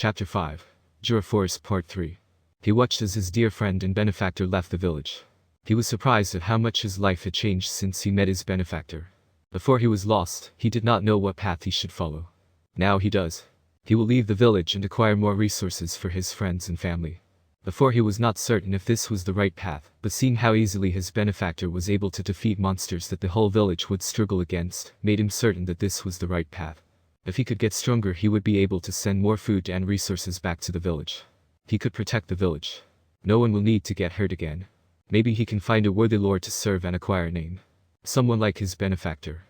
Chapter 5. Jura Forest Part 3. He watched as his dear friend and benefactor left the village. He was surprised at how much his life had changed since he met his benefactor. Before he was lost, he did not know what path he should follow. Now he does. He will leave the village and acquire more resources for his friends and family. Before he was not certain if this was the right path, but seeing how easily his benefactor was able to defeat monsters that the whole village would struggle against, made him certain that this was the right path. If he could get stronger, he would be able to send more food and resources back to the village. He could protect the village. No one will need to get hurt again. Maybe he can find a worthy lord to serve and acquire a name. Someone like his benefactor.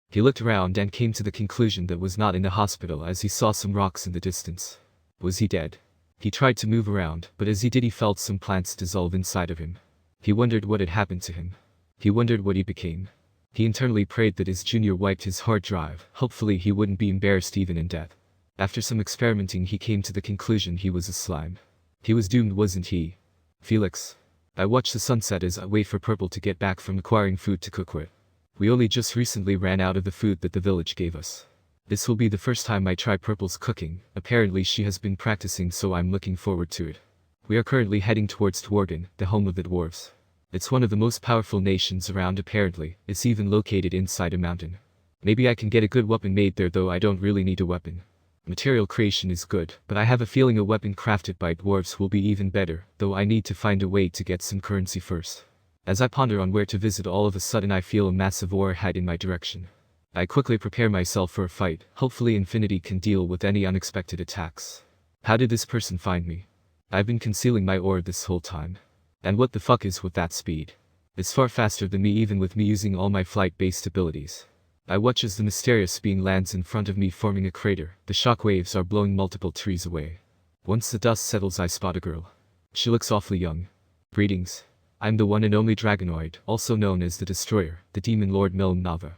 He looked around and came to the conclusion that was not in the hospital as he saw some rocks in the distance. Was he dead? He tried to move around, but as he did he felt some plants dissolve inside of him. He wondered what had happened to him. He wondered what he became. He internally prayed that his junior wiped his hard drive, hopefully he wouldn't be embarrassed even in death. After some experimenting he came to the conclusion he was a slime. He was doomed, wasn't he? Felix. I watch the sunset as I wait for Purple to get back from acquiring food to cook with. We only just recently ran out of the food that the village gave us. This will be the first time I try Purple's cooking, apparently she has been practicing, so I'm looking forward to it. We are currently heading towards Dwargon, the home of the dwarves. It's one of the most powerful nations around apparently, it's even located inside a mountain. Maybe I can get a good weapon made there, though I don't really need a weapon. Material creation is good, but I have a feeling a weapon crafted by dwarves will be even better, though I need to find a way to get some currency first. As I ponder on where to visit, all of a sudden I feel a massive aura head in my direction. I quickly prepare myself for a fight, hopefully Infinity can deal with any unexpected attacks. How did this person find me? I've been concealing my aura this whole time. And what the fuck is with that speed? It's far faster than me even with me using all my flight-based abilities. I watch as the mysterious being lands in front of me, forming a crater. The shockwaves are blowing multiple trees away. Once the dust settles I spot a girl. She looks awfully young. Greetings. I'm the one and only Dragonoid, also known as the Destroyer, the Demon Lord Milim Nava.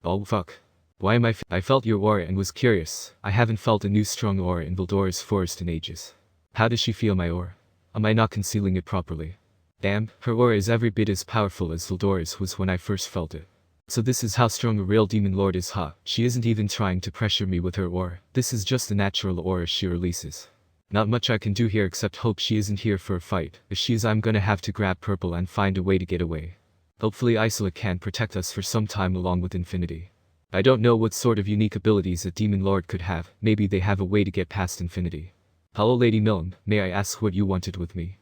Oh fuck. Why am I felt your aura and was curious. I haven't felt a new strong aura in Vildora's forest in ages. How does she feel my aura? Am I not concealing it properly? Damn, her aura is every bit as powerful as Vildora's was when I first felt it. So this is how strong a real demon lord is, huh? She isn't even trying to pressure me with her aura. This is just the natural aura she releases. Not much I can do here except hope she isn't here for a fight. If she is, I'm gonna have to grab Purple and find a way to get away. Hopefully Isola can protect us for some time along with Infinity. I don't know what sort of unique abilities a demon lord could have. Maybe they have a way to get past Infinity. Hello Lady Milim, may I ask what you wanted with me?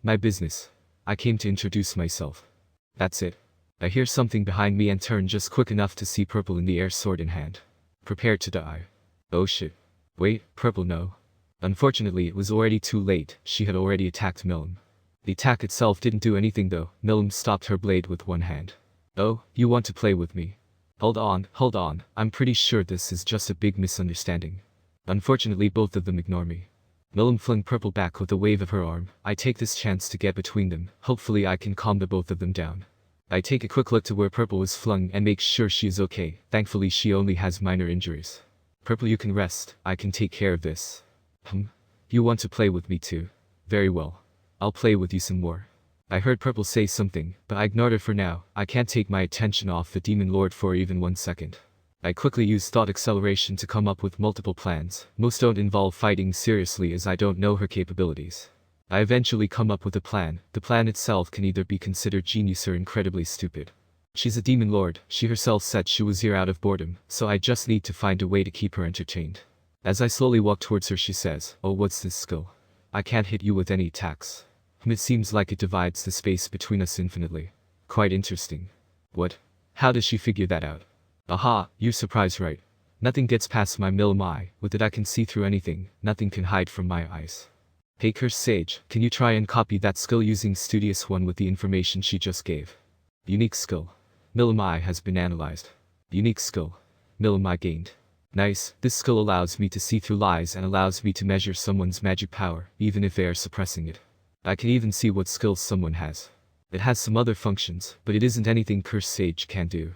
My business. I came to introduce myself. That's it. I hear something behind me and turn just quick enough to see Purple in the air, sword in hand. Prepared to die. Oh shit. Wait, Purple, no. Unfortunately it was already too late, she had already attacked Milim. The attack itself didn't do anything though. Milim stopped her blade with one hand. Oh, you want to play with me? Hold on, I'm pretty sure this is just a big misunderstanding. Unfortunately both of them ignore me. Milim flung Purple back with a wave of her arm. I take this chance to get between them, hopefully I can calm the both of them down. I take a quick look to where Purple was flung and make sure she is okay. Thankfully she only has minor injuries. Purple, you can rest, I can take care of this. You want to play with me too? Very well. I'll play with you some more. I heard Purple say something, but I ignored her for now. I can't take my attention off the Demon Lord for even 1 second. I quickly use thought acceleration to come up with multiple plans. Most don't involve fighting seriously as I don't know her capabilities. I eventually come up with a plan. The plan itself can either be considered genius or incredibly stupid. She's a demon lord, she herself said she was here out of boredom, so I just need to find a way to keep her entertained. As I slowly walk towards her she says, oh, what's this skill? I can't hit you with any attacks. It seems like it divides the space between us infinitely. Quite interesting. What? How does she figure that out? Aha, you're surprised, right? Nothing gets past my Milim eye. With it I can see through anything, nothing can hide from my eyes. Hey Curse Sage, can you try and copy that skill using Studious One with the information she just gave? Unique skill. Milim eye has been analyzed. Unique skill. Milim eye gained. Nice, this skill allows me to see through lies and allows me to measure someone's magic power, even if they are suppressing it. I can even see what skills someone has. It has some other functions, but it isn't anything Curse Sage can do.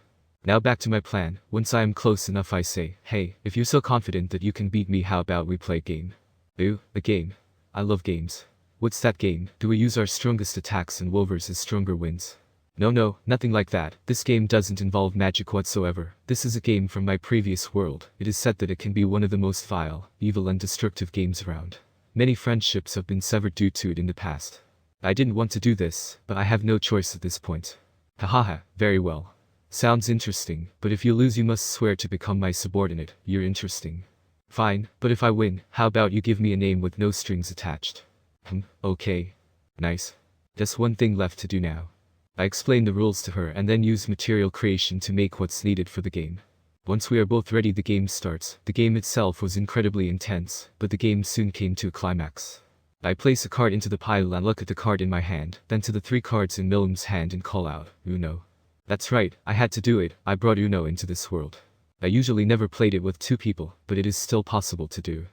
Now back to my plan. Once I am close enough I say, hey, if you're so confident that you can beat me, how about we play a game? Ooh, a game. I love games. What's that game? Do we use our strongest attacks and whoever's is stronger wins? No, nothing like that. This game doesn't involve magic whatsoever. This is a game from my previous world. It is said that it can be one of the most vile, evil and destructive games around. Many friendships have been severed due to it in the past. I didn't want to do this, but I have no choice at this point. Hahaha, very well. Sounds interesting, but if you lose you must swear to become my subordinate. You're interesting. Fine, but if I win, how about you give me a name with no strings attached? Okay. Nice. Just one thing left to do now. I explained the rules to her and then used material creation to make what's needed for the game. Once we are both ready, the game starts. The game itself was incredibly intense, but the game soon came to a climax. I place a card into the pile and look at the card in my hand, then to the 3 cards in Milim's hand and call out, Uno. That's right, I had to do it. I brought Uno into this world. I usually never played it with 2 people, but it is still possible to do.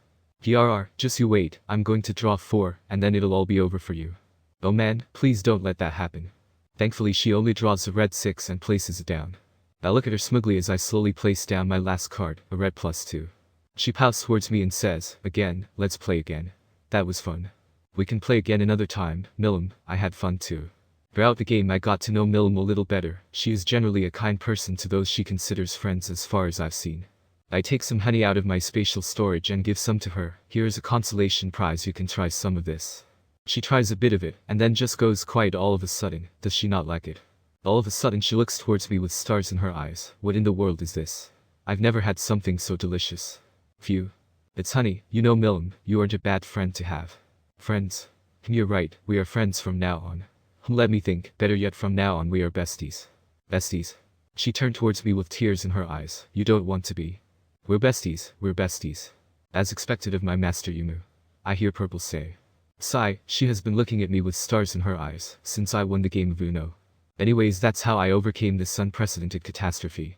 Just you wait, I'm going to draw 4, and then it'll all be over for you. Oh man, please don't let that happen. Thankfully she only draws a red 6 and places it down. I look at her smugly as I slowly place down my last card, a red +2. She pouts towards me and says, again, let's play again. That was fun. We can play again another time, Milim, I had fun too. Throughout the game I got to know Milim a little better. She is generally a kind person to those she considers friends as far as I've seen. I take some honey out of my spatial storage and give some to her. Here is a consolation prize, you can try some of this. She tries a bit of it, and then just goes quiet all of a sudden. Does she not like it? All of a sudden she looks towards me with stars in her eyes. What in the world is this? I've never had something so delicious. Phew. It's honey. You know Milim, you aren't a bad friend to have. Friends? You're right, we are friends from now on. Let me think, better yet from now on we are besties. Besties? She turned towards me with tears in her eyes. You don't want to be. We're besties, we're besties. As expected of my master Yumu. I hear Purple say. Sigh, she has been looking at me with stars in her eyes, since I won the game of Uno. Anyways, that's how I overcame this unprecedented catastrophe.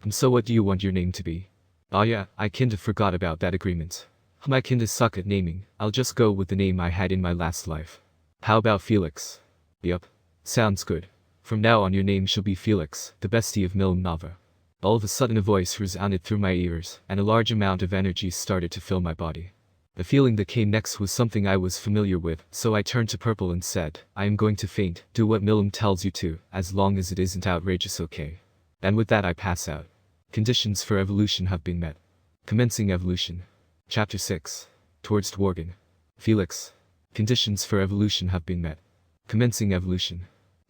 So what do you want your name to be? Oh yeah, I kinda forgot about that agreement. I kinda suck at naming, I'll just go with the name I had in my last life. How about Felix? Yup. Sounds good. From now on your name shall be Felix, the bestie of Milim Nava. All of a sudden a voice resounded through my ears, and a large amount of energy started to fill my body. The feeling that came next was something I was familiar with, so I turned to Purple and said, I am going to faint. Do what Milim tells you to, as long as it isn't outrageous, okay? And with that I pass out. Conditions for evolution have been met. Commencing evolution. Chapter 6. Towards Dwargon. Felix. Conditions for evolution have been met. Commencing evolution.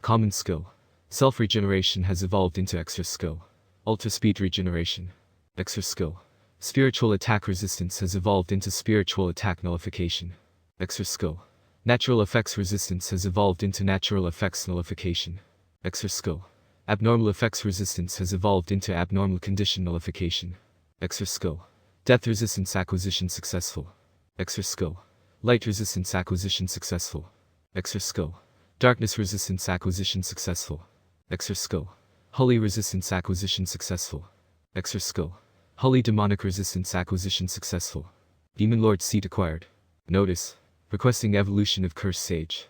Common skill. Self-regeneration has evolved into extra skill. Ultra-speed regeneration. Extra skill. Spiritual attack resistance has evolved into spiritual attack nullification. Extra skill. Natural effects resistance has evolved into natural effects nullification. Extra skill. Abnormal effects resistance has evolved into abnormal condition nullification. Extra skill. Death resistance acquisition successful. Extra skill. Light resistance acquisition successful. Extra skill. Darkness resistance acquisition successful. Extra skill. Holy resistance acquisition successful. Extra skill. Holy demonic resistance acquisition successful. Demon Lord seat acquired. Notice. Requesting evolution of Curse Sage.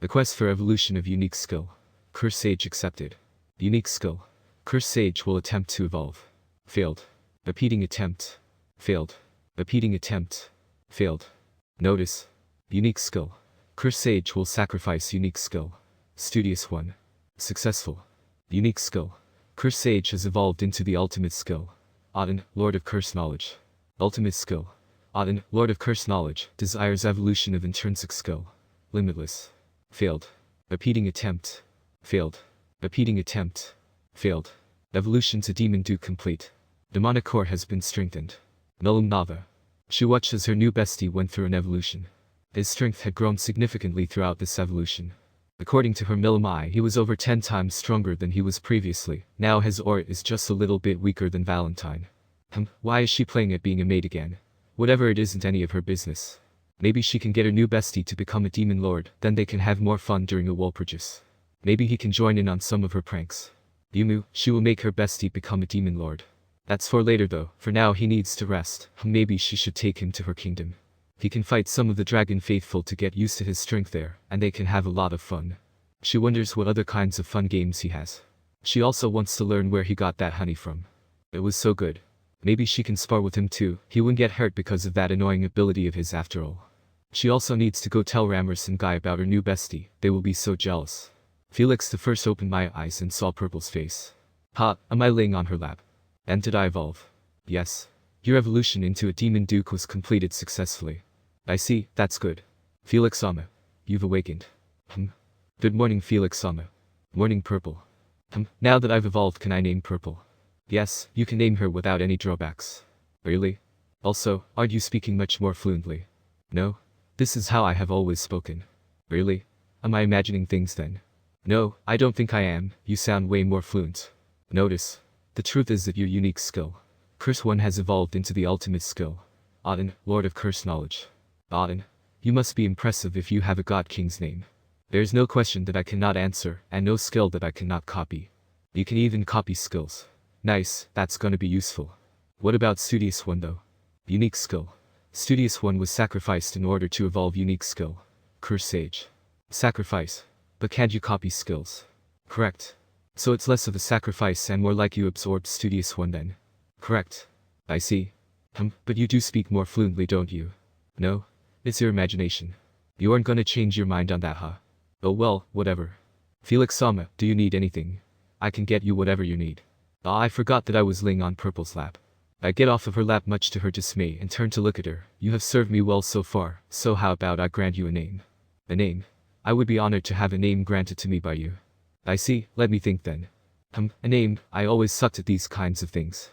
Request for evolution of unique skill. Curse Sage accepted. Unique skill. Curse Sage will attempt to evolve. Failed. Repeating attempt. Failed. Repeating attempt. Failed. Notice. Unique skill. Curse Sage will sacrifice unique skill. Studious one. Successful. Unique skill. Curse Sage has evolved into the ultimate skill. Auden, Lord of Curse Knowledge. Ultimate skill. Auden, Lord of Curse Knowledge, desires evolution of intrinsic skill. Limitless. Failed. Repeating attempt. Failed. Repeating attempt. Failed. Evolution to Demon Duke complete. Demonic core has been strengthened. Milim Nava. She watched as her new bestie went through an evolution. His strength had grown significantly throughout this evolution. According to her Milim, he was over 10 times stronger than he was previously. Now his aura is just a little bit weaker than Valentine. Why is she playing at being a maid again? Whatever, it isn't any of her business. Maybe she can get her new bestie to become a demon lord, then they can have more fun during a wall purchase. Maybe he can join in on some of her pranks. Yumu, she will make her bestie become a demon lord. That's for later though, for now he needs to rest. Maybe she should take him to her kingdom. He can fight some of the dragon faithful to get used to his strength there, and they can have a lot of fun. She wonders what other kinds of fun games he has. She also wants to learn where he got that honey from. It was so good. Maybe she can spar with him too, he wouldn't get hurt because of that annoying ability of his after all. She also needs to go tell Ramrus and Guy about her new bestie, they will be so jealous. Felix the first opened my eyes and saw Purple's face. Ha, am I laying on her lap? And did I evolve? Yes. Your evolution into a demon duke was completed successfully. I see, that's good. Felix-sama, you've awakened. Good morning, Felix-sama. Morning, Purple. Now that I've evolved, can I name Purple? Yes, you can name her without any drawbacks. Really? Also, aren't you speaking much more fluently? No? This is how I have always spoken. Really? Am I imagining things then? No, I don't think I am, you sound way more fluent. Notice. The truth is that your unique skill. Curse 1 has evolved into the ultimate skill. Odin, Lord of Curse Knowledge. Odin, you must be impressive if you have a God King's name. There's no question that I cannot answer, and no skill that I cannot copy. You can even copy skills. Nice, that's gonna be useful. What about Studious 1 though? Unique skill. Studious 1 was sacrificed in order to evolve unique skill. Curse Sage. Sacrifice. But can't you copy skills? Correct. So it's less of a sacrifice and more like you absorbed Studious 1 then. Correct. I see. But you do speak more fluently, don't you? No? It's your imagination. You aren't gonna change your mind on that, huh? Oh well, whatever. Felix-sama, do you need anything? I can get you whatever you need. Ah, I forgot that I was laying on Purple's lap. I get off of her lap much to her dismay and turn to look at her. You have served me well so far, so how about I grant you a name? A name? I would be honored to have a name granted to me by you. I see, let me think then. A name, I always sucked at these kinds of things.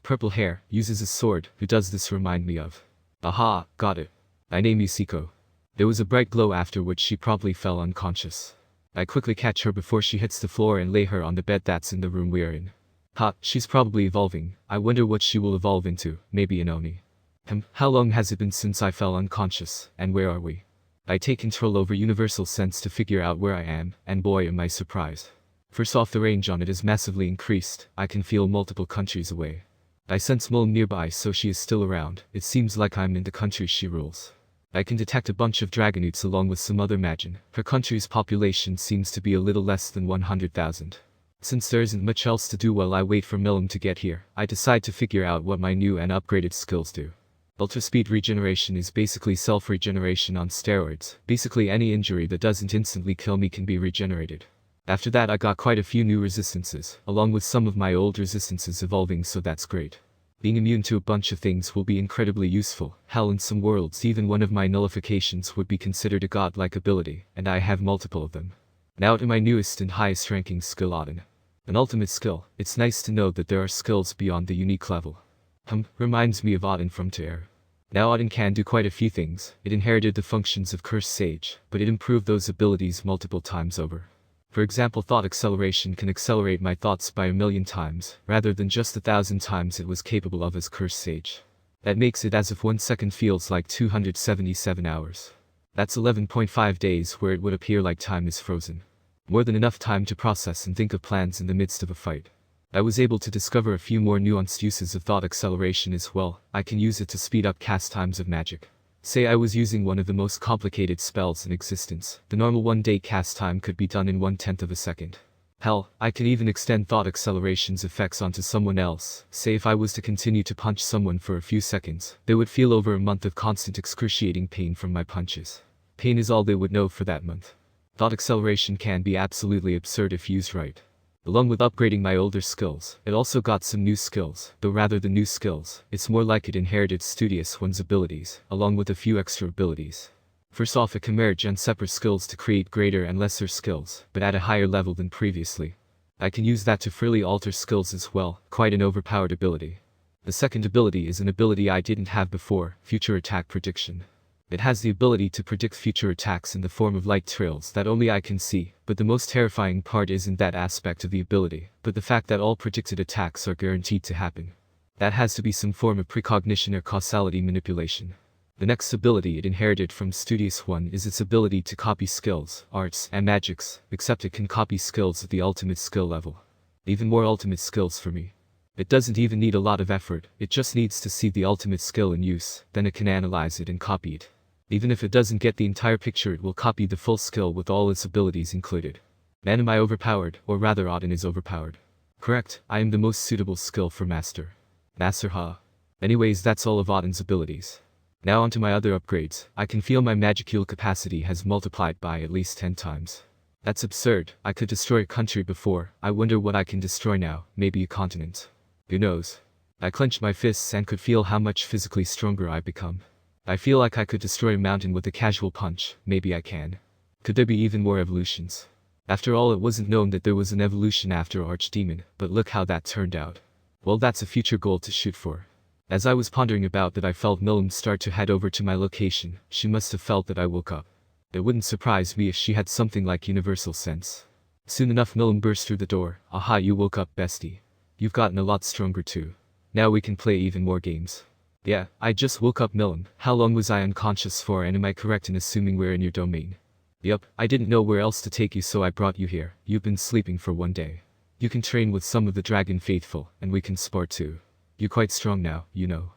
Purple hair, uses a sword, who does this remind me of? Aha, got it. I name you Siko. There was a bright glow after which she probably fell unconscious. I quickly catch her before she hits the floor and lay her on the bed that's in the room we are in. Ha, she's probably evolving. I wonder what she will evolve into, maybe an Oni. How long has it been since I fell unconscious, and where are we? I take control over universal sense to figure out where I am, and boy am I surprised. First off, the range on it is massively increased. I can feel multiple countries away. I sense Milim nearby, so she is still around. It seems like I'm in the country she rules. I can detect a bunch of dragonutes along with some other magin. Her country's population seems to be a little less than 100,000. Since there isn't much else to do while I wait for Milim to get here, I decide to figure out what my new and upgraded skills do. Ultra Speed Regeneration is basically self-regeneration on steroids. Basically any injury that doesn't instantly kill me can be regenerated. After that I got quite a few new resistances, along with some of my old resistances evolving, so that's great. Being immune to a bunch of things will be incredibly useful. Hell, in some worlds even one of my nullifications would be considered a godlike ability, and I have multiple of them. Now to my newest and highest ranking skill, Odin. An ultimate skill. It's nice to know that there are skills beyond the unique level. Reminds me of Odin from Tyr. Now Odin can do quite a few things. It inherited the functions of Cursed Sage, but it improved those abilities multiple times over. For example, thought acceleration can accelerate my thoughts by 1,000,000 times, rather than just 1,000 times it was capable of as Cursed Sage. That makes it as if 1 second feels like 277 hours. That's 11.5 days where it would appear like time is frozen. More than enough time to process and think of plans in the midst of a fight. I was able to discover a few more nuanced uses of thought acceleration as well. I can use it to speed up cast times of magic. Say I was using one of the most complicated spells in existence, the normal 1-day cast time could be done in 1/10 of a second. Hell, I can even extend thought acceleration's effects onto someone else. Say if I was to continue to punch someone for a few seconds, they would feel over a month of constant excruciating pain from my punches. Pain is all they would know for that month. Thought acceleration can be absolutely absurd if used right. Along with upgrading my older skills, it also got some new skills, though rather than new skills, it's more like it inherited Studious 1's abilities, along with a few extra abilities. First off, it can merge and separate skills to create greater and lesser skills, but at a higher level than previously. I can use that to freely alter skills as well, quite an overpowered ability. The second ability is an ability I didn't have before, Future Attack Prediction. It has the ability to predict future attacks in the form of light trails that only I can see, but the most terrifying part isn't that aspect of the ability, but the fact that all predicted attacks are guaranteed to happen. That has to be some form of precognition or causality manipulation. The next ability it inherited from Studious 1 is its ability to copy skills, arts, and magics, except it can copy skills at the ultimate skill level. Even more ultimate skills for me. It doesn't even need a lot of effort, it just needs to see the ultimate skill in use, then it can analyze it and copy it. Even if it doesn't get the entire picture, it will copy the full skill with all its abilities included. Man, am I overpowered, or rather Odin is overpowered. Correct, I am the most suitable skill for Master. Master, huh? Anyways, that's all of Odin's abilities. Now onto my other upgrades. I can feel my magic heal capacity has multiplied by at least 10 times. That's absurd. I could destroy a country before. I wonder what I can destroy now. Maybe a continent. Who knows? I clenched my fists and could feel how much physically stronger I've become. I feel like I could destroy a mountain with a casual punch. Maybe I can. Could there be even more evolutions? After all, it wasn't known that there was an evolution after Archdemon, but look how that turned out. Well, that's a future goal to shoot for. As I was pondering about that, I felt Milim start to head over to my location. She must have felt that I woke up. It wouldn't surprise me if she had something like universal sense. Soon enough, Milim burst through the door. Aha, you woke up, bestie. You've gotten a lot stronger too. Now we can play even more games. Yeah, I just woke up, Milim. How long was I unconscious for, and am I correct in assuming we're in your domain? Yup, I didn't know where else to take you, so I brought you here. You've been sleeping for 1 day. You can train with some of the Dragon Faithful, and we can spar too. You're quite strong now, you know.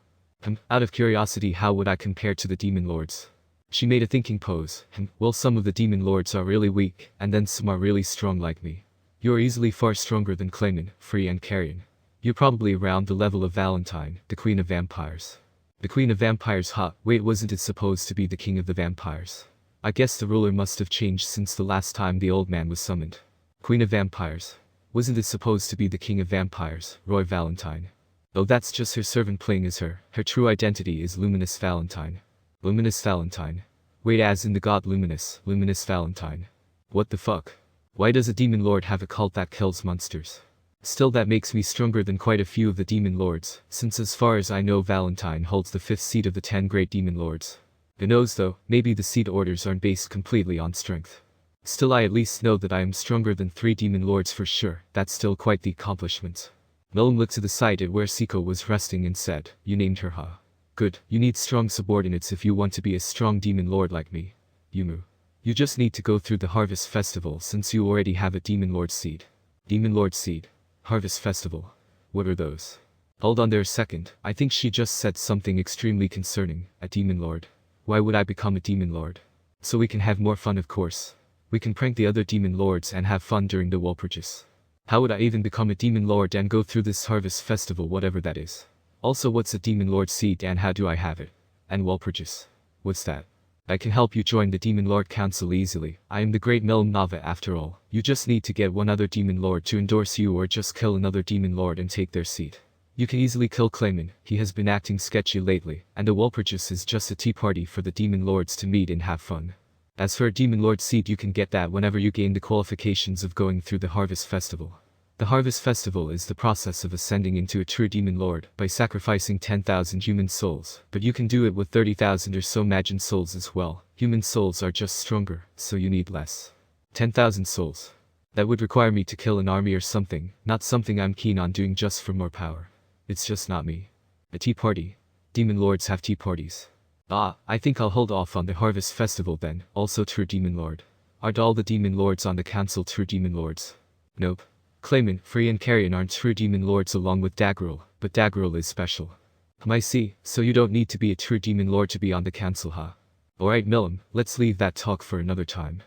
Out of curiosity, how would I compare to the Demon Lords? She made a thinking pose. Well, some of the Demon Lords are really weak, and then some are really strong like me. You're easily far stronger than Clayman, Free and Carrion. You're probably around the level of Valentine, the Queen of Vampires. The Queen of Vampires, huh? Wait, wasn't it supposed to be the King of the Vampires? I guess the ruler must have changed since the last time the old man was summoned. Queen of Vampires. Wasn't it supposed to be the King of Vampires, Roy Valentine? Oh, that's just her servant playing as her. Her true identity is Luminous Valentine. Luminous Valentine. Wait, as in the god Luminous, Luminous Valentine. What the fuck? Why does a Demon Lord have a cult that kills monsters? Still, that makes me stronger than quite a few of the Demon Lords, since as far as I know Valentine holds the 5th seat of the 10 great Demon Lords. Who knows though, maybe the seed orders aren't based completely on strength. Still, I at least know that I am stronger than 3 Demon Lords for sure. That's still quite the accomplishment. Milim looked to the side at where Siko was resting and said, "You named her, huh? Good, you need strong subordinates if you want to be a strong Demon Lord like me. Yumu. You just need to go through the Harvest Festival since you already have a Demon Lord seed." Demon Lord seed. Harvest Festival. What are those? Hold on there a second, I think she just said something extremely concerning. A Demon Lord. Why would I become a Demon Lord? So we can have more fun, of course. We can prank the other Demon Lords and have fun during the wall purchase. How would I even become a Demon Lord and go through this Harvest Festival, whatever that is? Also, what's a Demon Lord seed and how do I have it? And wall purchase. What's that? I can help you join the Demon Lord Council easily. I am the great Milim Nava after all. You just need to get one other Demon Lord to endorse you or just kill another Demon Lord and take their seat. You can easily kill Clayman, he has been acting sketchy lately, and a wall purchase is just a tea party for the Demon Lords to meet and have fun. As for a Demon Lord seat, you can get that whenever you gain the qualifications of going through the Harvest Festival. The Harvest Festival is the process of ascending into a true Demon Lord by sacrificing 10,000 human souls, but you can do it with 30,000 or so Majin souls as well. Human souls are just stronger, so you need less. 10,000 souls. That would require me to kill an army or something, not something I'm keen on doing just for more power. It's just not me. A tea party. Demon Lords have tea parties. I think I'll hold off on the Harvest Festival then. Also, true Demon Lord. Aren't all the Demon Lords on the council true Demon Lords? Nope. Clayman, Free and Carrion aren't true Demon Lords along with Daggerel, but Daggerel is special. I see, so you don't need to be a true Demon Lord to be on the council, huh? Alright Milim, let's leave that talk for another time.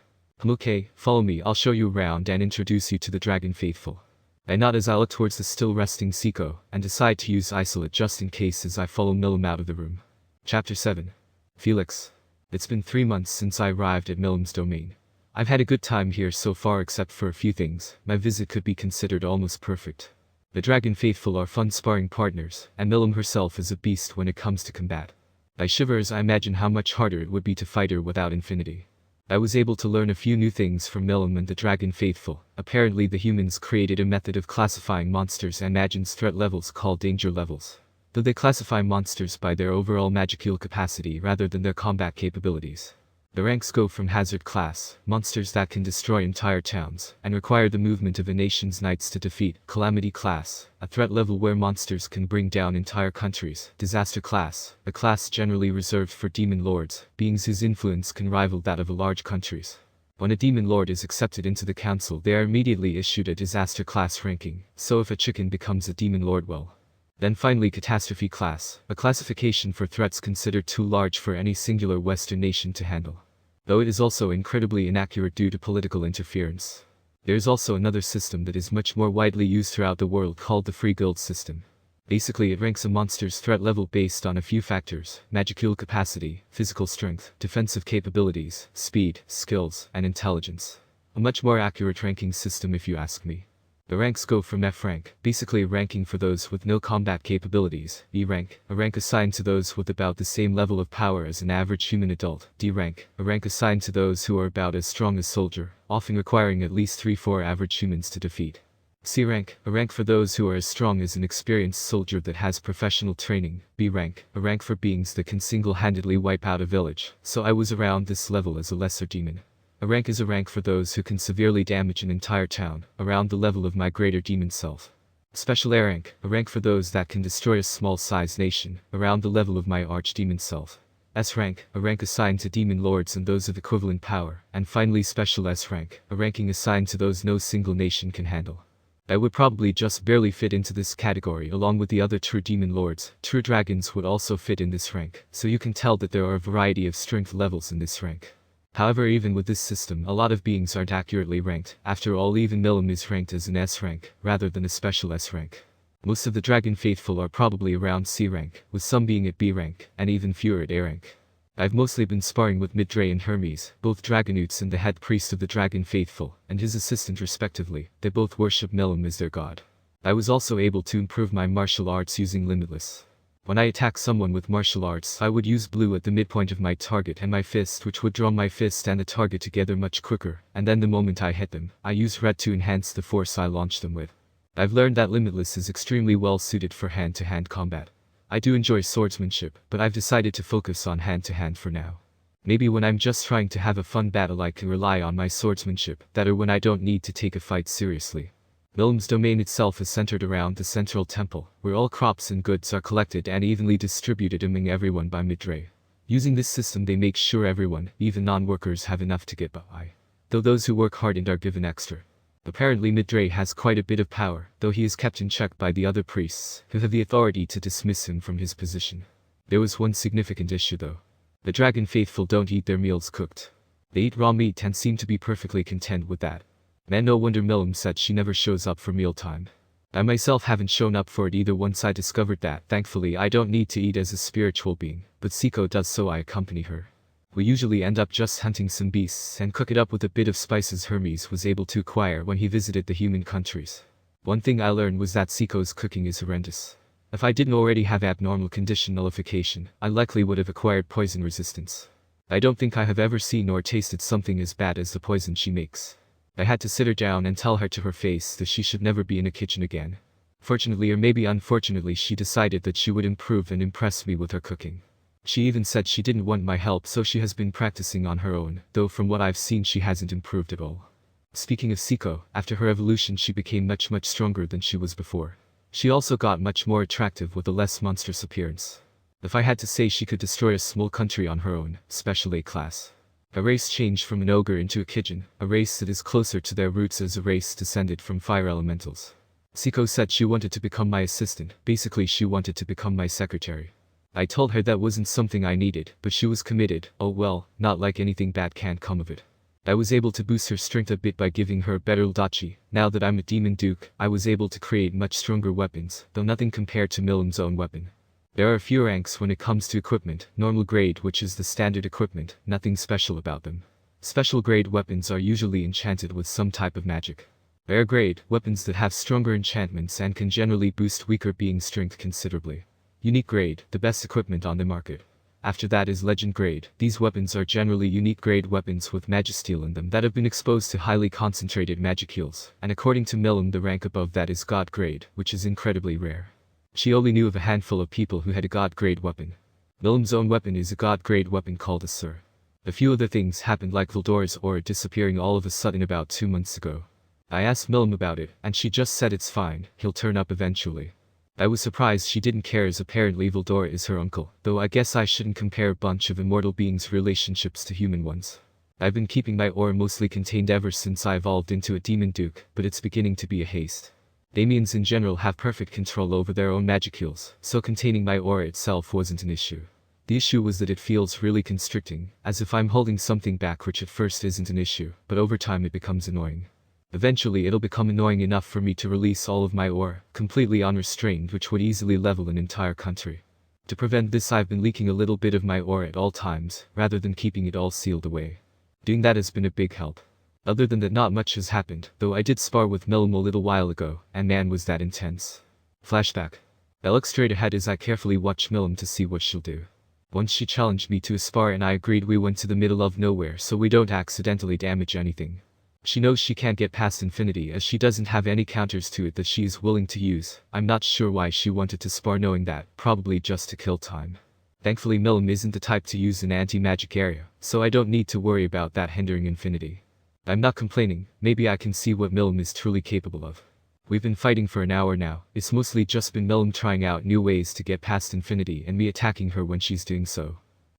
Okay, follow me, I'll show you around and introduce you to the Dragon Faithful. I nod as I look towards the still resting Siko, and decide to use Isolate just in case as I follow Milim out of the room. Chapter 7. Felix. It's been 3 months since I arrived at Milim's domain. I've had a good time here so far except for a few things. My visit could be considered almost perfect. The Dragon Faithful are fun sparring partners, and Milim herself is a beast when it comes to combat. I shiver as I imagine how much harder it would be to fight her without Infinity. I was able to learn a few new things from Milim and the Dragon Faithful. Apparently the humans created a method of classifying monsters and Majin's threat levels called danger levels. Though they classify monsters by their overall magical capacity rather than their combat capabilities. The ranks go from Hazard class, monsters that can destroy entire towns, and require the movement of a nation's knights to defeat; Calamity class, a threat level where monsters can bring down entire countries; Disaster class, a class generally reserved for Demon Lords, beings whose influence can rival that of large countries. When a Demon Lord is accepted into the council, they are immediately issued a Disaster class ranking, so if a chicken becomes a Demon Lord, well. Then finally Catastrophe class, a classification for threats considered too large for any singular Western nation to handle. Though it is also incredibly inaccurate due to political interference. There is also another system that is much more widely used throughout the world called the Free Guild system. Basically it ranks a monster's threat level based on a few factors: magical capacity, physical strength, defensive capabilities, speed, skills, and intelligence. A much more accurate ranking system if you ask me. The ranks go from F rank, basically a ranking for those with no combat capabilities, E rank, a rank assigned to those with about the same level of power as an average human adult, D rank, a rank assigned to those who are about as strong as soldier, often requiring at least 3-4 average humans to defeat. C rank, a rank for those who are as strong as an experienced soldier that has professional training, B rank, a rank for beings that can single-handedly wipe out a village, so I was around this level as a lesser demon. A rank is a rank for those who can severely damage an entire town, around the level of my greater demon self. Special A rank, a rank for those that can destroy a small-sized nation, around the level of my archdemon self. S rank, a rank assigned to demon lords and those of equivalent power, and finally special S rank, a ranking assigned to those no single nation can handle. I would probably just barely fit into this category along with the other true demon lords. True dragons would also fit in this rank, so you can tell that there are a variety of strength levels in this rank. However, even with this system, a lot of beings aren't accurately ranked. After all, even Milim is ranked as an S rank, rather than a special S rank. Most of the dragon faithful are probably around C rank, with some being at B rank, and even fewer at A rank. I've mostly been sparring with Midray and Hermes, both dragonutes and the head priest of the dragon faithful, and his assistant respectively. They both worship Milim as their god. I was also able to improve my martial arts using Limitless. When I attack someone with martial arts, I would use blue at the midpoint of my target and my fist, which would draw my fist and the target together much quicker, and then the moment I hit them, I use red to enhance the force I launch them with. I've learned that Limitless is extremely well suited for hand-to-hand combat. I do enjoy swordsmanship, but I've decided to focus on hand-to-hand for now. Maybe when I'm just trying to have a fun battle I can rely on my swordsmanship, that or when I don't need to take a fight seriously. Milim's domain itself is centered around the central temple, where all crops and goods are collected and evenly distributed among everyone by Midray. Using this system they make sure everyone, even non-workers, have enough to get by. Though those who work hard and are given extra. Apparently Midray has quite a bit of power, though he is kept in check by the other priests, who have the authority to dismiss him from his position. There was one significant issue though. The dragon faithful don't eat their meals cooked. They eat raw meat and seem to be perfectly content with that. Man, no wonder Milim said she never shows up for mealtime. I myself haven't shown up for it either once I discovered that. Thankfully I don't need to eat as a spiritual being, but Siko does, so I accompany her. We usually end up just hunting some beasts and cook it up with a bit of spices Hermes was able to acquire when he visited the human countries. One thing I learned was that Siko's cooking is horrendous. If I didn't already have abnormal condition nullification, I likely would have acquired poison resistance. I don't think I have ever seen or tasted something as bad as the poison she makes. I had to sit her down and tell her to her face that she should never be in a kitchen again. Fortunately or maybe unfortunately she decided that she would improve and impress me with her cooking. She even said she didn't want my help, so she has been practicing on her own, though from what I've seen she hasn't improved at all. Speaking of Siko, after her evolution she became much stronger than she was before. She also got much more attractive with a less monstrous appearance. If I had to say, she could destroy a small country on her own, special A class. A race changed from an ogre into a Kijin, a race that is closer to their roots as a race descended from fire elementals. Siko said she wanted to become my assistant, basically she wanted to become my secretary. I told her that wasn't something I needed, but she was committed. Oh well, not like anything bad can't come of it. I was able to boost her strength a bit by giving her a better Udachi. Now that I'm a demon duke, I was able to create much stronger weapons, though nothing compared to Milim's own weapon. There are a few ranks when it comes to equipment. Normal grade, which is the standard equipment, nothing special about them. Special grade weapons are usually enchanted with some type of magic. Rare grade, weapons that have stronger enchantments and can generally boost weaker beings' strength considerably. Unique grade, the best equipment on the market. After that is legend grade. These weapons are generally unique grade weapons with magisteel in them that have been exposed to highly concentrated magic heals, and according to Milim the rank above that is god grade, which is incredibly rare. She only knew of a handful of people who had a god grade weapon. Milim's own weapon is a god grade weapon called a Sur. A few other things happened, like Valdor's aura disappearing all of a sudden about 2 months ago. I asked Milim about it, and she just said it's fine, he'll turn up eventually. I was surprised she didn't care, as apparently Valdor is her uncle, though I guess I shouldn't compare a bunch of immortal beings' relationships to human ones. I've been keeping my aura mostly contained ever since I evolved into a demon duke, but it's beginning to be a haste. Daemons in general have perfect control over their own magic heals, so containing my aura itself wasn't an issue. The issue was that it feels really constricting, as if I'm holding something back, which at first isn't an issue, but over time it becomes annoying. Eventually it'll become annoying enough for me to release all of my aura, completely unrestrained, which would easily level an entire country. To prevent this, I've been leaking a little bit of my aura at all times, rather than keeping it all sealed away. Doing that has been a big help. Other than that, not much has happened, though I did spar with Milim a little while ago, and man was that intense. Flashback. I look straight ahead as I carefully watch Milim to see what she'll do. Once she challenged me to a spar and I agreed. We went to the middle of nowhere so we don't accidentally damage anything. She knows she can't get past infinity as she doesn't have any counters to it that she is willing to use. I'm not sure why she wanted to spar knowing that, probably just to kill time. Thankfully Milim isn't the type to use an anti-magic area, so I don't need to worry about that hindering infinity. I'm not complaining, maybe I can see what Milim is truly capable of. We've been fighting for an hour now, it's mostly just been Milim trying out new ways to get past infinity and me attacking her when she's doing so.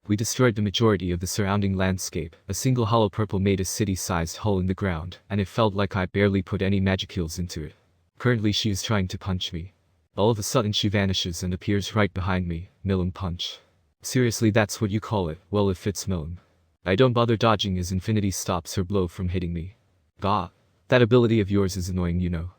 We destroyed the majority of the surrounding landscape. A single hollow purple made a city-sized hole in the ground, and it felt like I barely put any magic heals into it. Currently she is trying to punch me. All of a sudden she vanishes and appears right behind me. Milim punch. Seriously, that's what you call it? Well, it fits Milim. I don't bother dodging as infinity stops her blow from hitting me. Gah. That ability of yours is annoying, you know.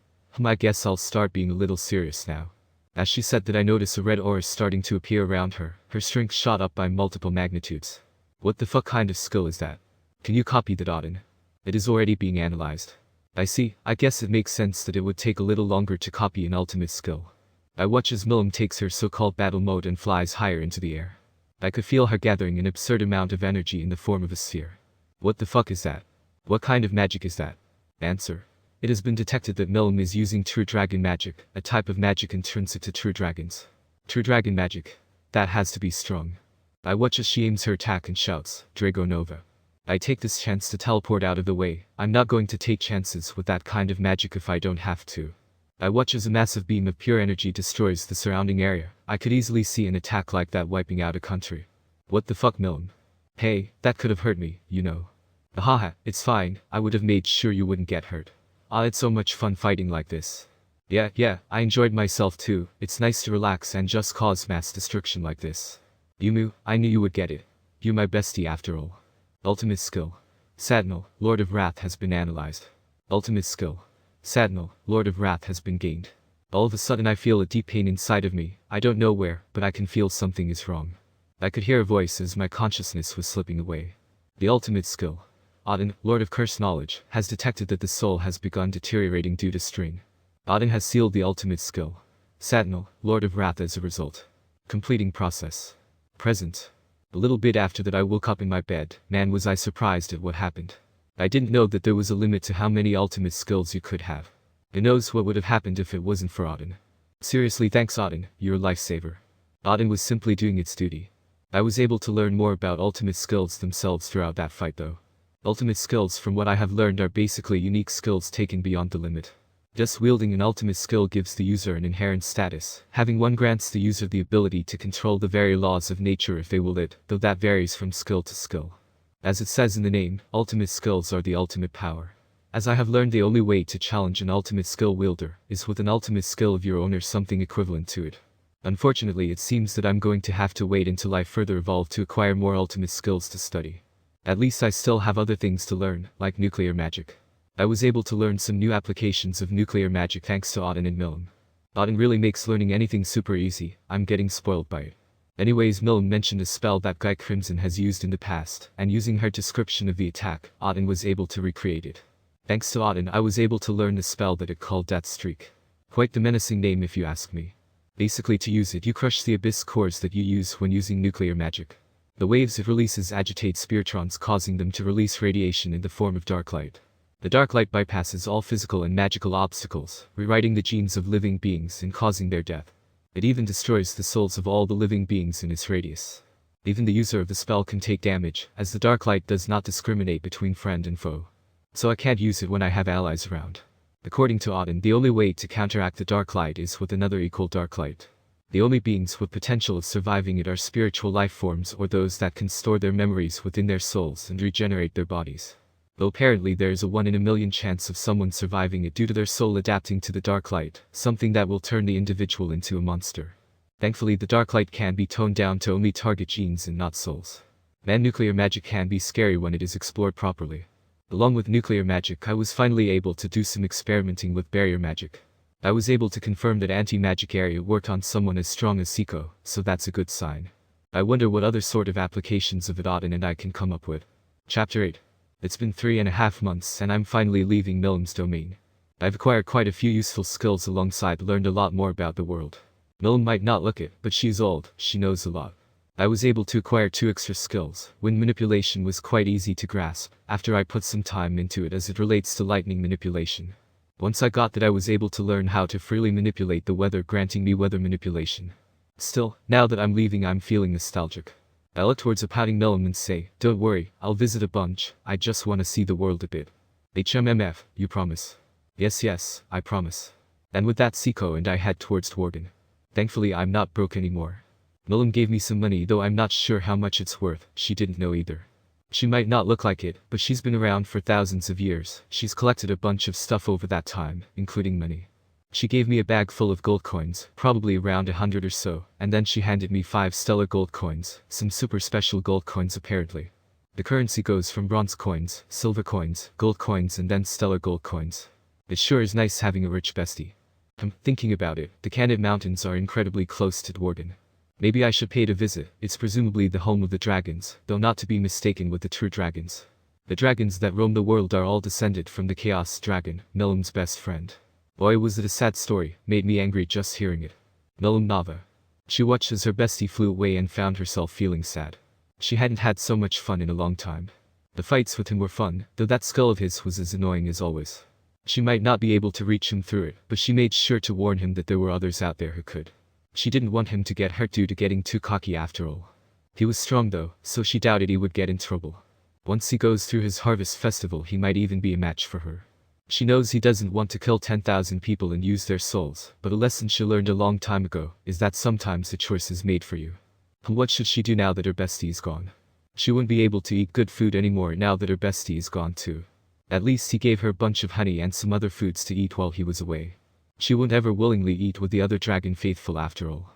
I guess I'll start being a little serious now. As she said that, I notice a red aura starting to appear around her. Her strength shot up by multiple magnitudes. What the fuck kind of skill is that? Can you copy that, Auden? It is already being analyzed. I see, I guess it makes sense that it would take a little longer to copy an ultimate skill. I watch as Milim takes her so-called battle mode and flies higher into the air. I could feel her gathering an absurd amount of energy in the form of a sphere. What the fuck is that? What kind of magic is that? Answer. It has been detected that Milim is using true dragon magic, a type of magic intrinsic to true dragons. True dragon magic. That has to be strong. I watch as she aims her attack and shouts, Drago Nova. I take this chance to teleport out of the way. I'm not going to take chances with that kind of magic if I don't have to. I watch as a massive beam of pure energy destroys the surrounding area. I could easily see an attack like that wiping out a country. What the fuck, Milim? Hey, that could have hurt me, you know. Haha, it's fine, I would have made sure you wouldn't get hurt. Ah, it's so much fun fighting like this. Yeah, I enjoyed myself too. It's nice to relax and just cause mass destruction like this. Yumu, I knew you would get it. You're my bestie after all. Ultimate skill. Cardinal, Lord of Wrath has been analyzed. Ultimate skill. Cardinal, Lord of Wrath has been gained. All of a sudden I feel a deep pain inside of me. I don't know where, but I can feel something is wrong. I could hear a voice as my consciousness was slipping away. The ultimate skill. Auden, Lord of Cursed Knowledge, has detected that the soul has begun deteriorating due to strain. Auden has sealed the ultimate skill. Cardinal, Lord of Wrath as a result. Completing process. Present. A little bit after that I woke up in my bed. Man, was I surprised at what happened. I didn't know that there was a limit to how many ultimate skills you could have. Who knows what would have happened if it wasn't for Auden. Seriously, thanks Auden, you're a lifesaver. Auden was simply doing its duty. I was able to learn more about ultimate skills themselves throughout that fight though. Ultimate skills, from what I have learned, are basically unique skills taken beyond the limit. Just wielding an ultimate skill gives the user an inherent status. Having one grants the user the ability to control the very laws of nature if they will it, though that varies from skill to skill. As it says in the name, ultimate skills are the ultimate power. As I have learned, the only way to challenge an ultimate skill wielder is with an ultimate skill of your own or something equivalent to it. Unfortunately, it seems that I'm going to have to wait until I further evolve to acquire more ultimate skills to study. At least I still have other things to learn, like nuclear magic. I was able to learn some new applications of nuclear magic thanks to Auden and Milim. Auden really makes learning anything super easy. I'm getting spoiled by it. Anyways, Milim mentioned a spell that Guy Crimson has used in the past, and using her description of the attack, Auden was able to recreate it. Thanks to Auden, I was able to learn the spell that it called Death Streak. Quite the menacing name if you ask me. Basically, to use it, you crush the abyss cores that you use when using nuclear magic. The waves it releases agitate spiritrons, causing them to release radiation in the form of dark light. The dark light bypasses all physical and magical obstacles, rewriting the genes of living beings and causing their death. It even destroys the souls of all the living beings in its radius. Even the user of the spell can take damage, as the dark light does not discriminate between friend and foe. So I can't use it when I have allies around. According to Auden, the only way to counteract the dark light is with another equal dark light. The only beings with potential of surviving it are spiritual life forms or those that can store their memories within their souls and regenerate their bodies. Though apparently there is a 1 in a million chance of someone surviving it due to their soul adapting to the dark light, something that will turn the individual into a monster. Thankfully, the dark light can be toned down to only target genes and not souls. Man, nuclear magic can be scary when it is explored properly. Along with nuclear magic, I was finally able to do some experimenting with barrier magic. I was able to confirm that anti-magic area worked on someone as strong as Seiko, so that's a good sign. I wonder what other sort of applications of it Auden and I can come up with. Chapter 8. It's been 3.5 months and I'm finally leaving Milim's domain. I've acquired quite a few useful skills alongside learned a lot more about the world. Milim might not look it, but she's old, she knows a lot. I was able to acquire 2 extra skills. Wind manipulation was quite easy to grasp, after I put some time into it as it relates to lightning manipulation. Once I got that I was able to learn how to freely manipulate the weather, granting me weather manipulation. Still, now that I'm leaving I'm feeling nostalgic. I look towards a pouting Milim and say, don't worry, I'll visit a bunch, I just wanna see the world a bit. HMMF, you promise? Yes, I promise. And with that Siko and I head towards Dwargon. Thankfully I'm not broke anymore. Milim gave me some money, though I'm not sure how much it's worth, she didn't know either. She might not look like it, but she's been around for thousands of years, she's collected a bunch of stuff over that time, including money. She gave me a bag full of gold coins, probably around 100 or so, and then she handed me 5 stellar gold coins, some super special gold coins apparently. The currency goes from bronze coins, silver coins, gold coins and then stellar gold coins. It sure is nice having a rich bestie. Thinking about it, the Canid Mountains are incredibly close to Dwargon. Maybe I should pay it a visit, it's presumably the home of the dragons, though not to be mistaken with the true dragons. The dragons that roam the world are all descended from the Chaos Dragon, Milim's best friend. Boy was it a sad story, made me angry just hearing it. Milim Nava. She watched as her bestie flew away and found herself feeling sad. She hadn't had so much fun in a long time. The fights with him were fun, though that skull of his was as annoying as always. She might not be able to reach him through it, but she made sure to warn him that there were others out there who could. She didn't want him to get hurt due to getting too cocky after all. He was strong though, so she doubted he would get in trouble. Once he goes through his harvest festival he might even be a match for her. She knows he doesn't want to kill 10,000 people and use their souls, but a lesson she learned a long time ago is that sometimes a choice is made for you. What should she do now that her bestie is gone? She wouldn't be able to eat good food anymore now that her bestie is gone too. At least he gave her a bunch of honey and some other foods to eat while he was away. She wouldn't ever willingly eat with the other dragon faithful after all.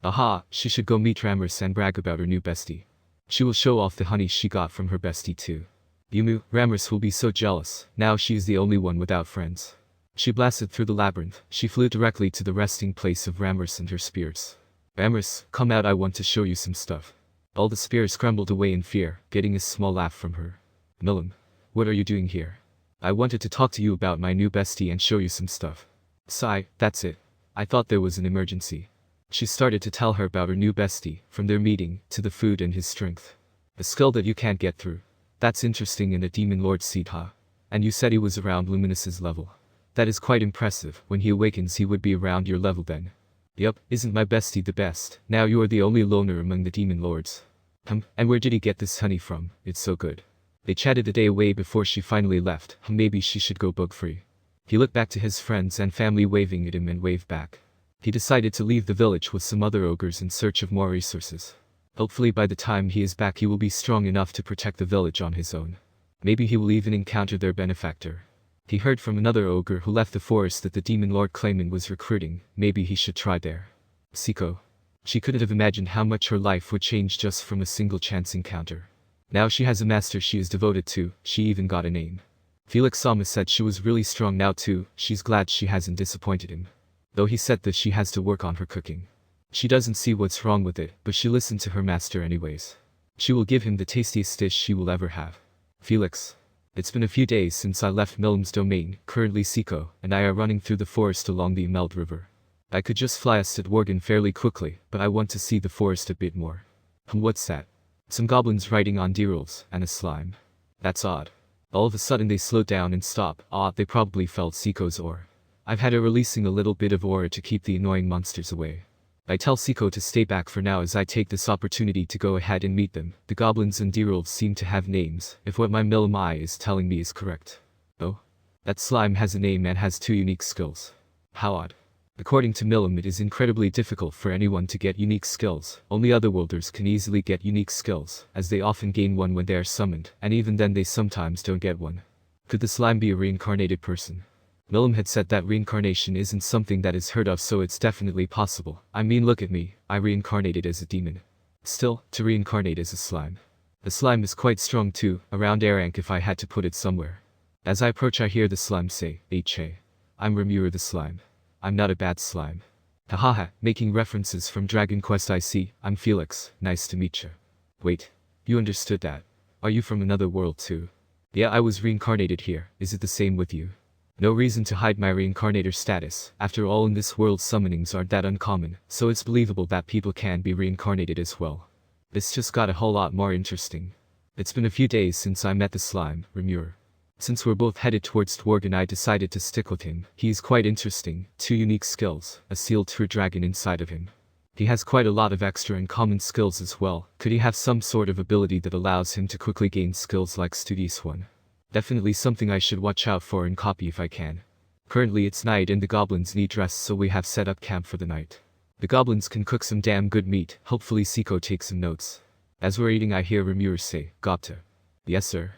Aha, she should go meet Ramrus and brag about her new bestie. She will show off the honey she got from her bestie too. Yumu, Ramrus will be so jealous, now she is the only one without friends. She blasted through the labyrinth, she flew directly to the resting place of Ramrus and her spears. Ramrus, come out, I want to show you some stuff. All the spears scrambled away in fear, getting a small laugh from her. Milim, what are you doing here? I wanted to talk to you about my new bestie and show you some stuff. Sigh, that's it. I thought there was an emergency. She started to tell her about her new bestie, from their meeting, to the food and his strength. A skill that you can't get through. That's interesting in a Demon Lord seed, huh? And you said he was around Luminous's level. That is quite impressive, when he awakens he would be around your level then. Yup, isn't my bestie the best? Now you are the only loner among the Demon Lords. And where did he get this honey from? It's so good. They chatted the day away before she finally left, maybe she should go bug free. He looked back to his friends and family waving at him and waved back. He decided to leave the village with some other ogres in search of more resources. Hopefully by the time he is back he will be strong enough to protect the village on his own. Maybe he will even encounter their benefactor. He heard from another ogre who left the forest that the Demon Lord Clayman was recruiting, maybe he should try there. Siko. She couldn't have imagined how much her life would change just from a single chance encounter. Now she has a master she is devoted to, she even got a name. Felix Sama said she was really strong now too, she's glad she hasn't disappointed him. Though he said that she has to work on her cooking. She doesn't see what's wrong with it, but she listened to her master anyways. She will give him the tastiest dish she will ever have. Felix. It's been a few days since I left Milim's domain, currently Siko, and I are running through the forest along the Immeld River. I could just fly us to Dwargon fairly quickly, but I want to see the forest a bit more. What's that? Some goblins riding on deerwolves, and a slime. That's odd. All of a sudden they slowed down and stopped. They probably felt Siko's aura. I've had her releasing a little bit of aura to keep the annoying monsters away. I tell Siko to stay back for now as I take this opportunity to go ahead and meet them. The goblins and deerwolves seem to have names, if what my Milim eye is telling me is correct. Oh? That slime has a name and has 2 unique skills. How odd. According to Milim, it is incredibly difficult for anyone to get unique skills. Only otherworlders can easily get unique skills, as they often gain one when they are summoned, and even then they sometimes don't get one. Could the slime be a reincarnated person? Milim had said that reincarnation isn't something that is heard of, so it's definitely possible. I mean, look at me, I reincarnated as a demon. Still, to reincarnate as a slime. The slime is quite strong too, around air rank if I had to put it somewhere. As I approach I hear the slime say, "Hey, I'm Remure the slime. I'm not a bad slime." Hahaha, making references from Dragon Quest. I see, I'm Felix, nice to meet you. Wait, you understood that? Are you from another world too? Yeah, I was reincarnated here. Is it the same with you? No reason to hide my reincarnator status. After all, in this world summonings aren't that uncommon, so it's believable that people can be reincarnated as well. This just got a whole lot more interesting. It's been a few days since I met the slime, Remure. Since we're both headed towards Dwargon, I decided to stick with him. He's quite interesting, 2 unique skills, a sealed true dragon inside of him. He has quite a lot of extra and common skills as well. Could he have some sort of ability that allows him to quickly gain skills like Studious One? Definitely something I should watch out for and copy if I can. Currently it's night and the goblins need rest, so we have set up camp for the night. The goblins can cook some damn good meat. Hopefully Siko takes some notes. As we're eating, I hear Remure say, "Gopta." Yes sir.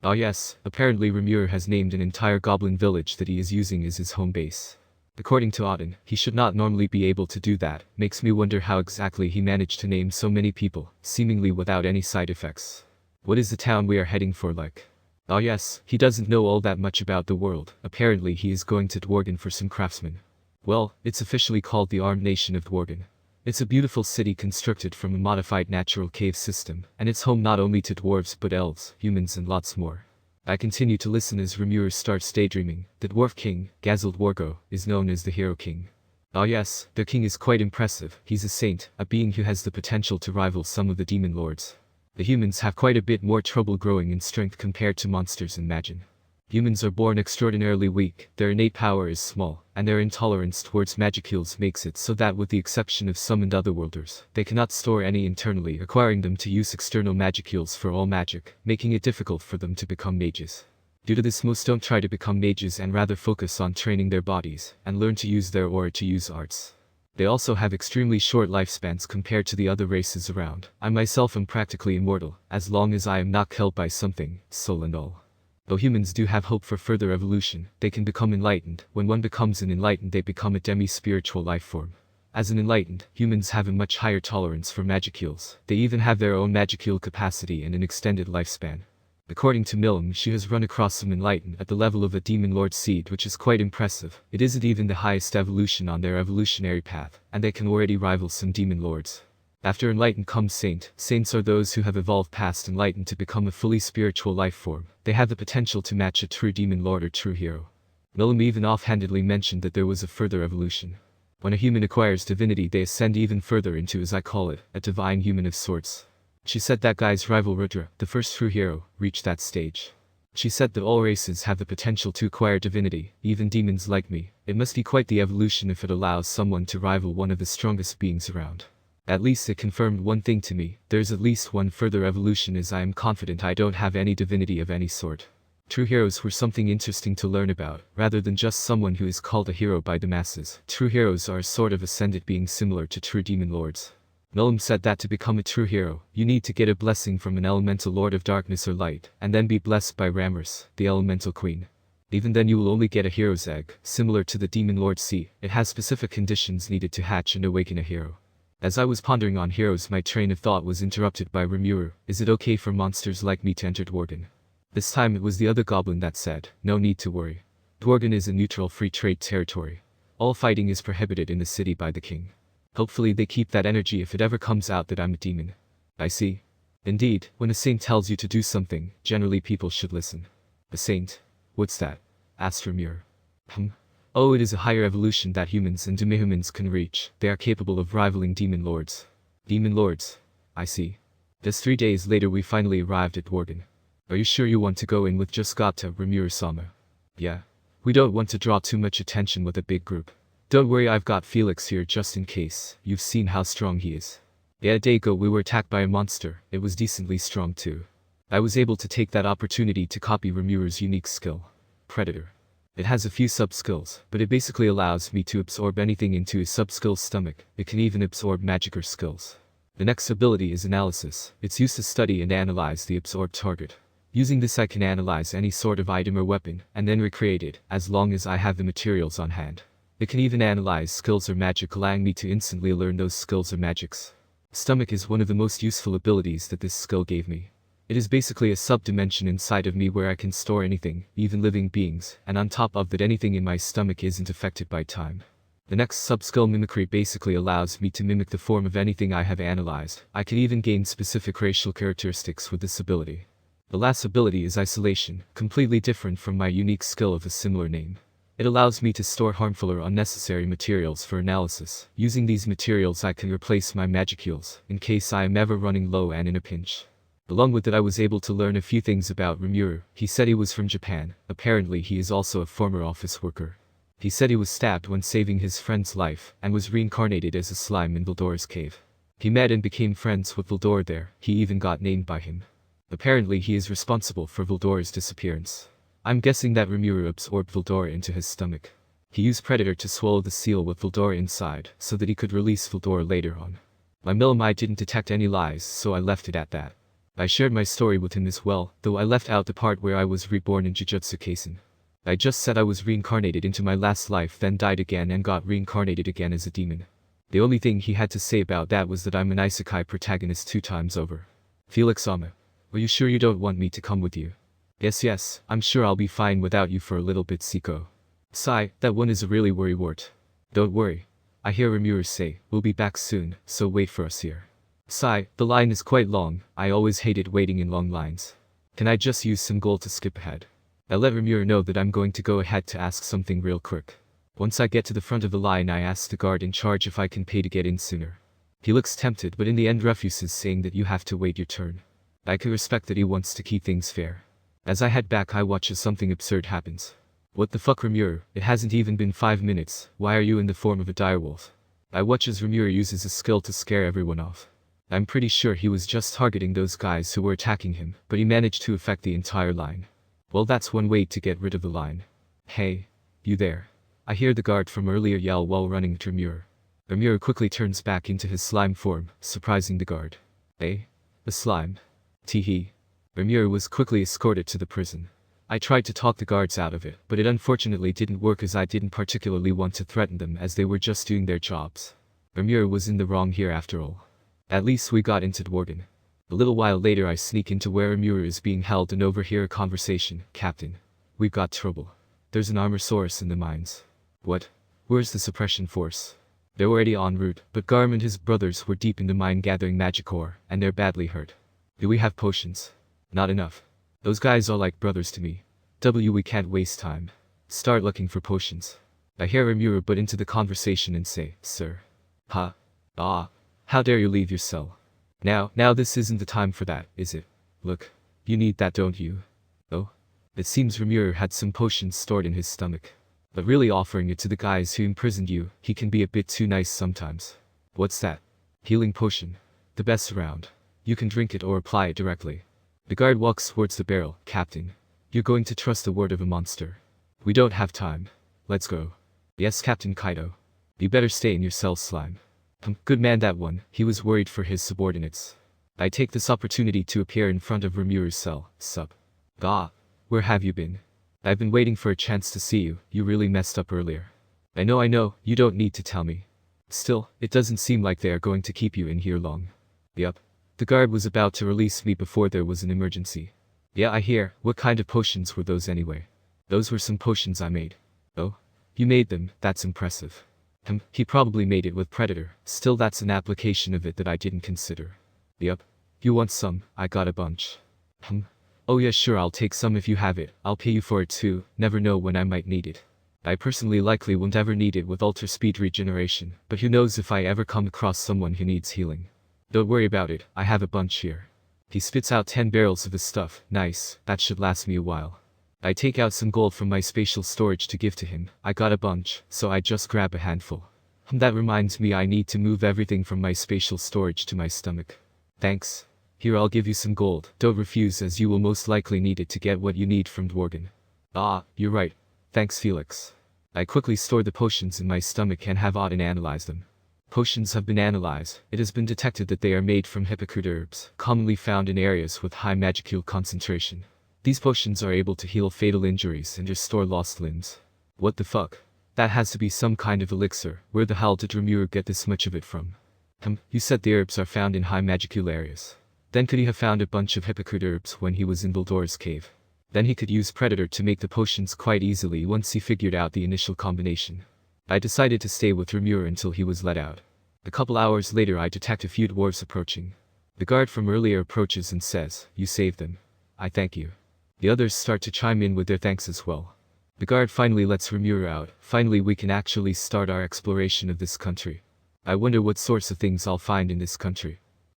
Oh yes, apparently Remure has named an entire goblin village that he is using as his home base. According to Auden, he should not normally be able to do that. Makes me wonder how exactly he managed to name so many people, seemingly without any side effects. What is the town we are heading for like? Oh yes, he doesn't know all that much about the world. Apparently he is going to Dwargon for some craftsmen. Well, it's officially called the Armed Nation of Dwargon. It's a beautiful city constructed from a modified natural cave system, and it's home not only to dwarves but elves, humans and lots more. I continue to listen as Remure starts daydreaming. The Dwarf King, Gazil Dwargo, is known as the Hero King. Oh yes, their king is quite impressive. He's a saint, a being who has the potential to rival some of the demon lords. The humans have quite a bit more trouble growing in strength compared to monsters in Magin. Humans are born extraordinarily weak, their innate power is small, and their intolerance towards magicules makes it so that with the exception of summoned otherworlders, they cannot store any internally, requiring them to use external magicules for all magic, making it difficult for them to become mages. Due to this, most don't try to become mages and rather focus on training their bodies, and learn to use their aura to use arts. They also have extremely short lifespans compared to the other races around. I myself am practically immortal, as long as I am not killed by something, soul and all. Though humans do have hope for further evolution, they can become enlightened. When one becomes an enlightened, they become a demi-spiritual life form. As an enlightened, humans have a much higher tolerance for magicules. They even have their own magicule capacity and an extended lifespan. According to Milim, she has run across some enlightened at the level of a demon lord seed, which is quite impressive. It isn't even the highest evolution on their evolutionary path, and they can already rival some demon lords. After enlightened comes saint. Saints are those who have evolved past enlightened to become a fully spiritual life form. They have the potential to match a true demon lord or true hero. Milim even offhandedly mentioned that there was a further evolution. When a human acquires divinity, they ascend even further into, as I call it, a divine human of sorts. She said that guy's rival Rudra, the first true hero, reached that stage. She said that all races have the potential to acquire divinity, even demons like me. It must be quite the evolution if it allows someone to rival one of the strongest beings around. At least it confirmed one thing to me: there's at least one further evolution, as I am confident I don't have any divinity of any sort. True heroes were something interesting to learn about, rather than just someone who is called a hero by the masses. True heroes are a sort of ascended being similar to true demon lords. Milim said that to become a true hero, you need to get a blessing from an elemental lord of darkness or light, and then be blessed by Ramrus, the elemental queen. Even then you will only get a hero's egg, similar to the demon lord sea. It has specific conditions needed to hatch and awaken a hero. As I was pondering on heroes, my train of thought was interrupted by Remure. Is it okay for monsters like me to enter Dwargon? This time it was the other goblin that said, no need to worry. Dwargon is a neutral free trade territory. All fighting is prohibited in the city by the king. Hopefully they keep that energy if it ever comes out that I'm a demon. I see. Indeed, when a saint tells you to do something, generally people should listen. A saint? What's that? Asked Remure. Oh, it is a higher evolution that humans and demihumans can reach. They are capable of rivaling demon lords. Demon lords? I see. Just 3 days later we finally arrived at Dwargon. Are you sure you want to go in with just Gata, Remure-sama? Yeah. We don't want to draw too much attention with a big group. Don't worry, I've got Felix here just in case. You've seen how strong he is. Yeah, a day ago we were attacked by a monster. It was decently strong too. I was able to take that opportunity to copy Remure's unique skill. Predator. It has a few sub-skills, but it basically allows me to absorb anything into a sub-skill's stomach. It can even absorb magic or skills. The next ability is Analysis. It's used to study and analyze the absorbed target. Using this I can analyze any sort of item or weapon, and then recreate it, as long as I have the materials on hand. It can even analyze skills or magic, allowing me to instantly learn those skills or magics. Stomach is one of the most useful abilities that this skill gave me. It is basically a sub-dimension inside of me where I can store anything, even living beings, and on top of that anything in my stomach isn't affected by time. The next sub-skill, Mimicry, basically allows me to mimic the form of anything I have analyzed. I can even gain specific racial characteristics with this ability. The last ability is isolation, completely different from my unique skill of a similar name. It allows me to store harmful or unnecessary materials for analysis. Using these materials I can replace my magicules, in case I am ever running low and in a pinch. Along with it I was able to learn a few things about Rimuru. He said he was from Japan. Apparently he is also a former office worker. He said he was stabbed when saving his friend's life, and was reincarnated as a slime in Valdor's cave. He met and became friends with Valdor there. He even got named by him. Apparently he is responsible for Valdor's disappearance. I'm guessing that Rimuru absorbed Valdor into his stomach. He used Predator to swallow the seal with Valdor inside, so that he could release Valdor later on. My Milim didn't detect any lies, so I left it at that. I shared my story with him as well, though I left out the part where I was reborn in Jujutsu Kaisen. I just said I was reincarnated into my last life, then died again and got reincarnated again as a demon. The only thing he had to say about that was that I'm an isekai protagonist 2 times over. Felix-sama, are you sure you don't want me to come with you? Yes, I'm sure I'll be fine without you for a little bit, Siko. Sigh, that one is a really worrywart. Don't worry. I hear Rimuru say, we'll be back soon, so wait for us here. Sigh, the line is quite long. I always hated waiting in long lines. Can I just use some gold to skip ahead? I let Rimuru know that I'm going to go ahead to ask something real quick. Once I get to the front of the line I ask the guard in charge if I can pay to get in sooner. He looks tempted but in the end refuses, saying that you have to wait your turn. I can respect that he wants to keep things fair. As I head back I watch as something absurd happens. What the fuck, Rimuru? It hasn't even been 5 minutes, why are you in the form of a direwolf? I watch as Rimuru uses a skill to scare everyone off. I'm pretty sure he was just targeting those guys who were attacking him, but he managed to affect the entire line. Well, that's one way to get rid of the line. Hey, you there. I hear the guard from earlier yell while running at Rimuru. Rimuru quickly turns back into his slime form, surprising the guard. Eh? The slime? Teehee. Rimuru was quickly escorted to the prison. I tried to talk the guards out of it, but it unfortunately didn't work as I didn't particularly want to threaten them as they were just doing their jobs. Rimuru was in the wrong here after all. At least we got into Dwargon. A little while later I sneak into where Rimuru is being held and overhear a conversation. Captain. We've got trouble. There's an Armosaurus in the mines. What? Where's the suppression force? They're already en route, but Garm and his brothers were deep in the mine gathering magic ore, and they're badly hurt. Do we have potions? Not enough. Those guys are like brothers to me. We can't waste time. Start looking for potions. I hear Rimuru butt into the conversation and say, Sir. Ha. Ah. How dare you leave your cell? Now this isn't the time for that, is it? Look. You need that, don't you? Oh? It seems Rimuru had some potions stored in his stomach. But really offering it to the guys who imprisoned you, he can be a bit too nice sometimes. What's that? Healing potion. The best around. You can drink it or apply it directly. The guard walks towards the barrel. Captain. You're going to trust the word of a monster. We don't have time. Let's go. Yes, Captain Kaido. You better stay in your cell, slime. Good man that one. He was worried for his subordinates. I take this opportunity to appear in front of Rimuru's cell. Sup? Gah. Where have you been? I've been waiting for a chance to see you. You really messed up earlier. I know, you don't need to tell me. Still, it doesn't seem like they are going to keep you in here long. Yup. The guard was about to release me before there was an emergency. Yeah, I hear. What kind of potions were those anyway? Those were some potions I made. Oh? You made them, that's impressive. He probably made it with Predator. Still, that's an application of it that I didn't consider. Yup. You want some? I got a bunch. Oh yeah, sure, I'll take some if you have it. I'll pay you for it too. Never know when I might need it. I personally likely won't ever need it with ultra speed regeneration, but who knows if I ever come across someone who needs healing. Don't worry about it, I have a bunch here. He spits out 10 barrels of his stuff. Nice, that should last me a while. I take out some gold from my spatial storage to give to him. I got a bunch, so I just grab a handful. That reminds me I need to move everything from my spatial storage to my stomach. Thanks. Here, I'll give you some gold. Don't refuse, as you will most likely need it to get what you need from Dwargon. Ah, you're right. Thanks, Felix. I quickly store the potions in my stomach and have Auden analyze them. Potions have been analyzed. It has been detected that they are made from hypocrite herbs, commonly found in areas with high magicule concentration. These potions are able to heal fatal injuries and restore lost limbs. What the fuck? That has to be some kind of elixir. Where the hell did Rimuru get this much of it from? You said the herbs are found in high magicule areas. Then could he have found a bunch of hypocrite herbs when he was in Baldor's cave? Then he could use Predator to make the potions quite easily once he figured out the initial combination. I decided to stay with Rimuru until he was let out. A couple hours later I detect a few dwarves approaching. The guard from earlier approaches and says, You saved them. I thank you. The others start to chime in with their thanks as well. The guard finally lets Rimuru out. Finally we can actually start our exploration of this country. I wonder what sorts of things I'll find in this country.